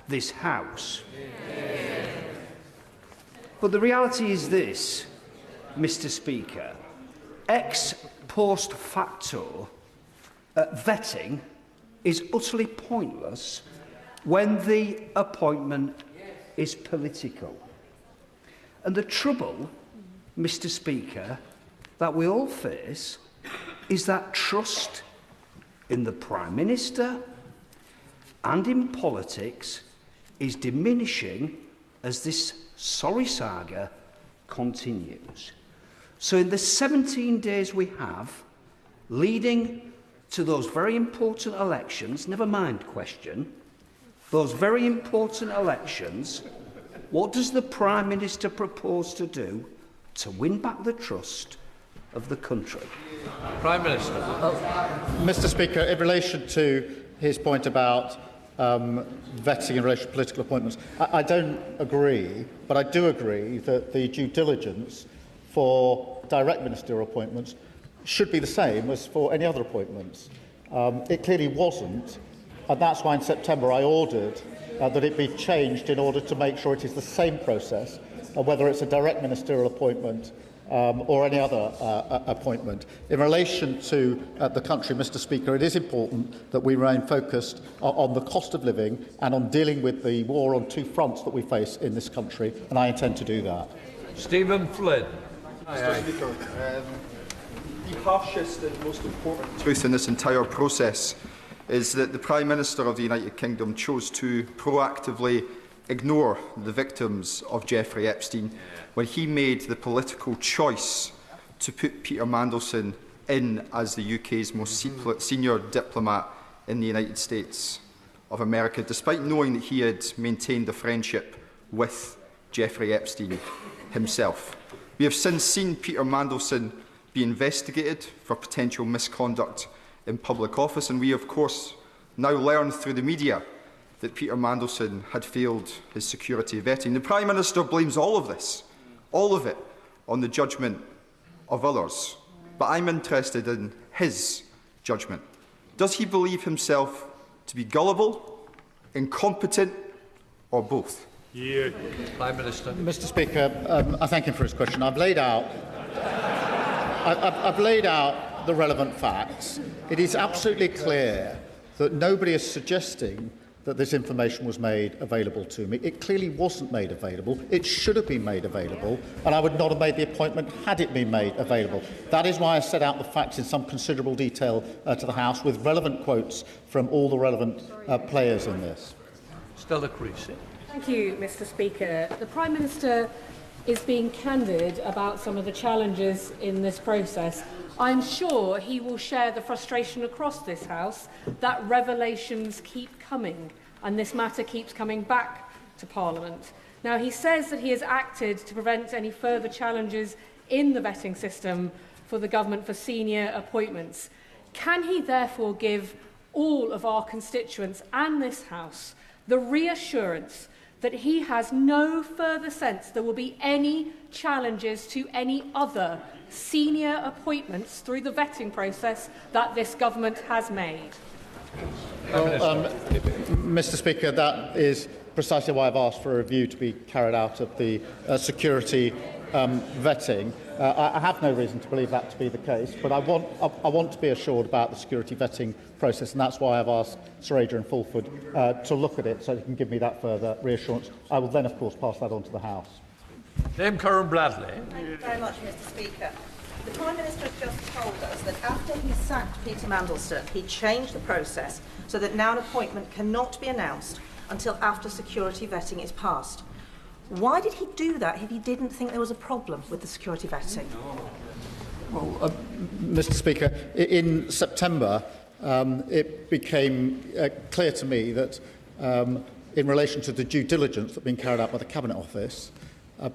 this House. But the reality is this, Mr. Speaker, ex post facto vetting is utterly pointless when the appointment is political. And the trouble, Mr. Speaker, that we all face is that trust in the Prime Minister and in politics is diminishing as this sorry saga continues. So in the 17 days we have leading to those very important elections, never mind question, those very important elections, what does the Prime Minister propose to do to win back the trust of the country? Prime Minister. Mr. Speaker, in relation to his point about vetting in relation to political appointments, I don't agree, but I do agree that the due diligence for direct ministerial appointments should be the same as for any other appointments. It clearly wasn't, and that's why in September I ordered that it be changed in order to make sure it is the same process, whether it's a direct ministerial appointment or any other appointment. In relation to the country, Mr. Speaker, it is important that we remain focused on the cost of living and on dealing with the war on two fronts that we face in this country, and I intend to do that. Stephen Flynn. Mr. Speaker, the harshest and most important truth in this entire process is that the Prime Minister of the United Kingdom chose to proactively ignore the victims of Jeffrey Epstein when he made the political choice to put Peter Mandelson in as the UK's most senior diplomat in the United States of America, despite knowing that he had maintained a friendship with Jeffrey Epstein himself. We have since seen Peter Mandelson be investigated for potential misconduct in public office, and we, of course, now learn through the media that Peter Mandelson had failed his security vetting. The Prime Minister blames all of this, all of it, on the judgment of others. But I'm interested in his judgment. Does he believe himself to be gullible, incompetent, or both? Yeah. Prime Minister. Mr. Speaker, I thank him for his question. I've laid out the relevant facts. It is absolutely clear that nobody is suggesting that this information was made available to me. It clearly wasn't made available. It should have been made available, and I would not have made the appointment had it been made available. That is why I set out the facts in some considerable detail to the House, with relevant quotes from all the relevant players in this. Stella Creasy. Thank you, Mr. Speaker. The Prime Minister is being candid about some of the challenges in this process. I'm sure he will share the frustration across this House that revelations keep coming and this matter keeps coming back to Parliament. Now, he says that he has acted to prevent any further challenges in the vetting system for the government for senior appointments. Can he therefore give all of our constituents and this House the reassurance that he has no further sense there will be any challenges to any other senior appointments through the vetting process that this government has made? Well, Mr. Speaker, that is precisely why I've asked for a review to be carried out of the security vetting. I have no reason to believe that to be the case, but I want to be assured about the security vetting process, and that's why I've asked Sir Adrian Fulford to look at it so he can give me that further reassurance. I will then, of course, pass that on to the House. Dame Karen Bradley. Thank you very much, Mr. Speaker. The Prime Minister has just told us that after he sacked Peter Mandelson, he changed the process so that now an appointment cannot be announced until after security vetting is passed. Why did he do that if he didn't think there was a problem with the security vetting? Well, Mr. Speaker, in September, it became clear to me that in relation to the due diligence that had been carried out by the Cabinet Office,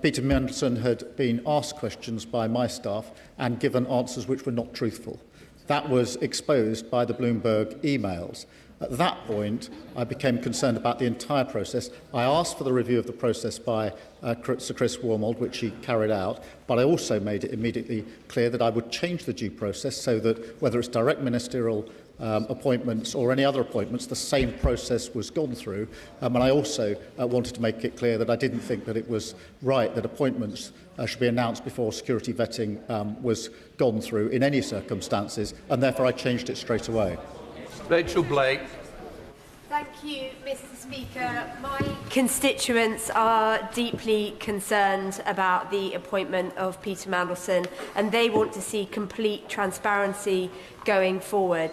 Peter Mandelson had been asked questions by my staff and given answers which were not truthful. That was exposed by the Bloomberg emails. At that point, I became concerned about the entire process. I asked for the review of the process by Sir Chris Wormold, which he carried out, but I also made it immediately clear that I would change the due process so that whether it's direct ministerial appointments or any other appointments, the same process was gone through. And I also wanted to make it clear that I didn't think that it was right that appointments should be announced before security vetting was gone through in any circumstances, and therefore I changed it straight away. Rachel Blake. Thank you, Mr. Speaker. My constituents are deeply concerned about the appointment of Peter Mandelson, and they want to see complete transparency going forward.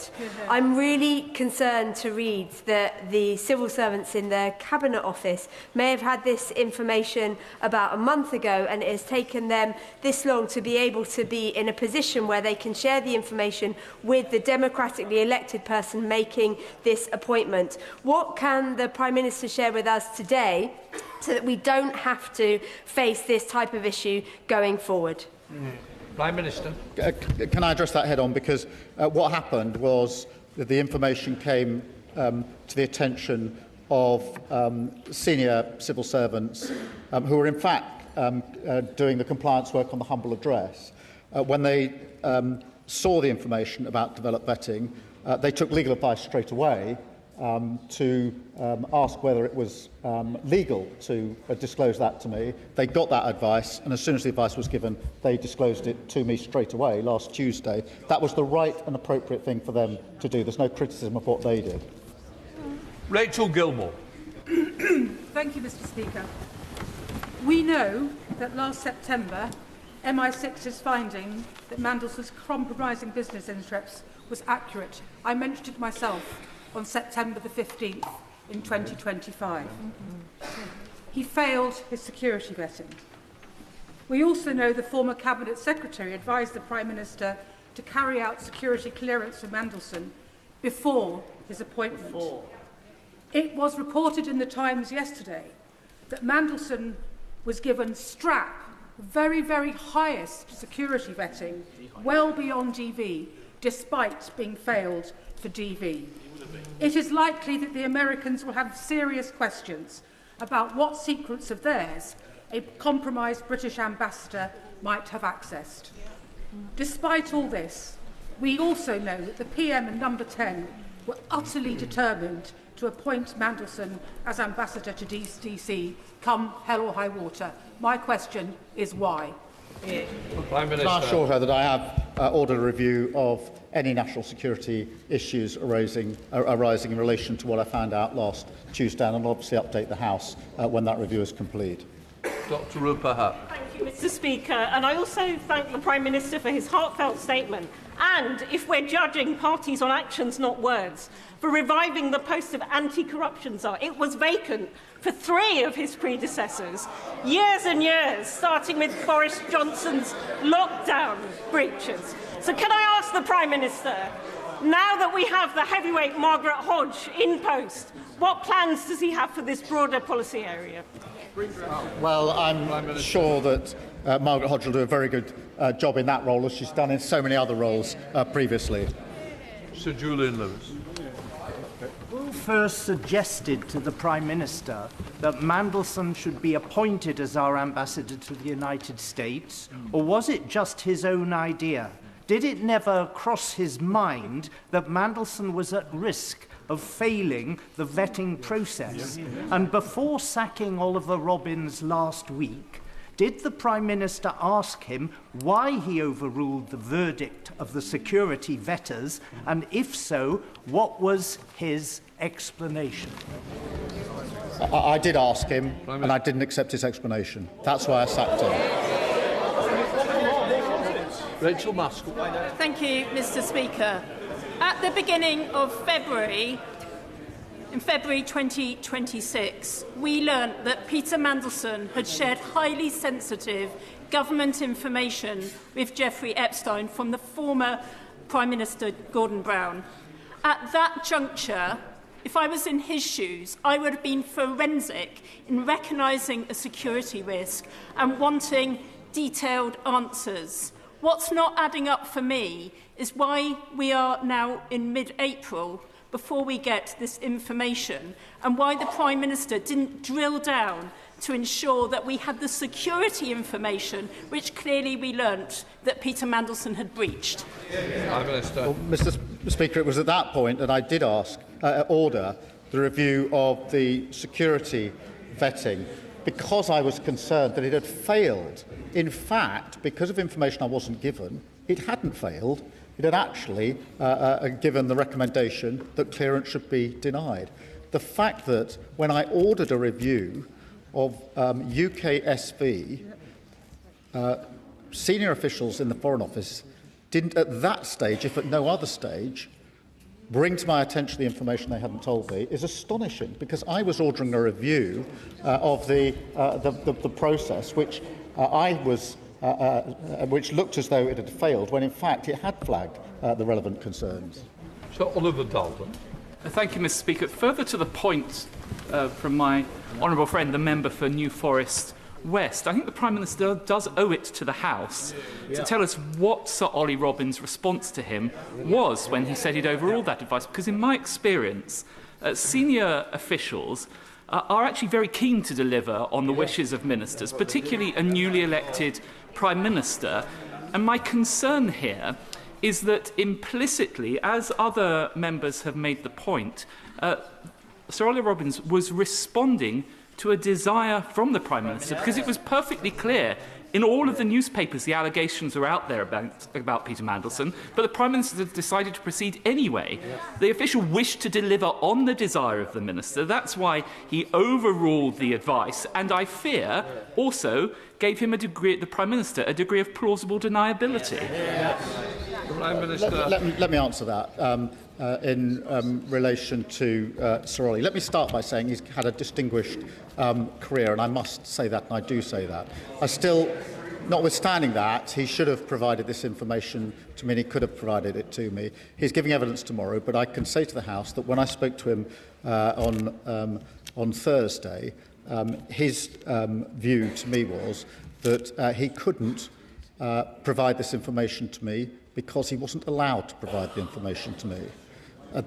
I'm really concerned to read that the civil servants in the Cabinet Office may have had this information about a month ago, and it has taken them this long to be able to be in a position where they can share the information with the democratically elected person making this appointment. What can the Prime Minister share with us today so that we don't have to face this type of issue going forward? Prime Minister. Can I address that head on? Because what happened was that the information came to the attention of senior civil servants who were in fact doing the compliance work on the humble address. When they saw the information about developed vetting, they took legal advice straight away to ask whether it was legal to disclose that to me. They got that advice, and as soon as the advice was given, they disclosed it to me straight away last Tuesday. That was the right and appropriate thing for them to do. There's no criticism of what they did. Rachel Gilmore. Thank you, Mr. Speaker. We know that last September, MI6's finding that Mandelson's compromising business interests was accurate. I mentioned it myself on September the 15th in 2025. He failed his security vetting. We also know the former Cabinet Secretary advised the Prime Minister to carry out security clearance for Mandelson before his appointment. It was reported in the Times yesterday that Mandelson was given strap, very, very highest security vetting, well beyond DV, despite being failed for DV. It is likely that the Americans will have serious questions about what secrets of theirs a compromised British ambassador might have accessed. Despite all this, we also know that the PM and Number 10 were utterly determined to appoint Mandelson as ambassador to DC, come hell or high water. My question is why? Prime Minister. Can I assure her that I have ordered a review of any national security issues arising in relation to what I found out last Tuesday, and I'll obviously update the House when that review is complete. Dr. Rupa Hutt. Thank you, Mr. Speaker. And I also thank the Prime Minister for his heartfelt statement. And, if we're judging parties on actions, not words, for reviving the post of anti-corruption czar. It was vacant for 3 of his predecessors, years and years, starting with Boris Johnson's lockdown breaches. So can I ask the Prime Minister, now that we have the heavyweight Margaret Hodge in post, what plans does he have for this broader policy area? Well, I'm sure that Margaret Hodge will do a very good job in that role, as she's done in so many other roles previously. Sir Julian Lewis. Who first suggested to the Prime Minister that Mandelson should be appointed as our ambassador to the United States, or was it just his own idea? Did it never cross his mind that Mandelson was at risk of failing the vetting process? And before sacking Oliver Robbins last week, Did the Prime Minister ask him why he overruled the verdict of the security vetters, and if so, what was his explanation? I did ask him, and I didn't accept his explanation. That's why I sacked him. Rachel Musk. Thank you, Mr. Speaker. At the beginning of February, in February 2026, we learnt that Peter Mandelson had shared highly sensitive government information with Jeffrey Epstein from the former Prime Minister Gordon Brown. At that juncture, if I was in his shoes, I would have been forensic in recognising a security risk and wanting detailed answers. What's not adding up for me is why we are now in mid-April before we get this information, and why the Prime Minister didn't drill down to ensure that we had the security information, which clearly we learnt that Peter Mandelson had breached. Well, Mr. Speaker, it was at that point that I did order the review of the security vetting, because I was concerned that it had failed. In fact, because of information I wasn't given, it hadn't failed. It had actually given the recommendation that clearance should be denied. The fact that when I ordered a review of UKSV, senior officials in the Foreign Office didn't at that stage, if at no other stage, bring to my attention the information they hadn't told me is astonishing, because I was ordering a review of the process, which which looked as though it had failed, when in fact it had flagged the relevant concerns. So Oliver Dalton. Thank you, Mr. Speaker. Further to the point from my honourable friend, the member for New Forest West, I think the Prime Minister does owe it to the House to tell us what Sir Ollie Robbins' response to him was when he said he'd overruled that advice, because in my experience, senior officials are actually very keen to deliver on the wishes of ministers, particularly a newly elected Prime Minister. And my concern here is that implicitly, as other members have made the point, Sir Ollie Robbins was responding to a desire from the Prime Minister, because it was perfectly clear in all of the newspapers the allegations are out there about Peter Mandelson, but the Prime Minister decided to proceed anyway. The official wished to deliver on the desire of the Minister. That's why he overruled the advice, and I fear also gave him the Prime Minister a degree of plausible deniability. Prime Minister. Let me answer that. In relation to Sir Ollie. Let me start by saying he's had a distinguished career, and I must say that, and I do say that. I still, notwithstanding that, he should have provided this information to me, and he could have provided it to me. He's giving evidence tomorrow, but I can say to the House that when I spoke to him on Thursday, his view to me was that he couldn't provide this information to me because he wasn't allowed to provide the information to me. I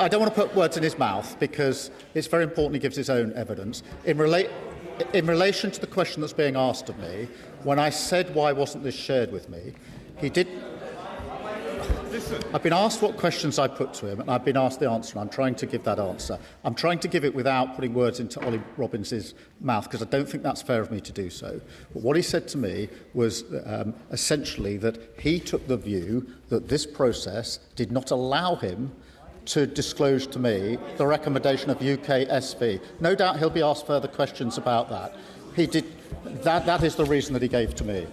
don't want to put words in his mouth, because it's very important he gives his own evidence. In relation to the question that's being asked of me, when I said why wasn't this shared with me, he did. I've been asked what questions I put to him, and I've been asked the answer, and I'm trying to give that answer. I'm trying to give it without putting words into Ollie Robbins' mouth, because I don't think that's fair of me to do so. But what he said to me was essentially that he took the view that this process did not allow him to disclose to me the recommendation of UKSV. No doubt he'll be asked further questions about that. He did. That is the reason that he gave to me.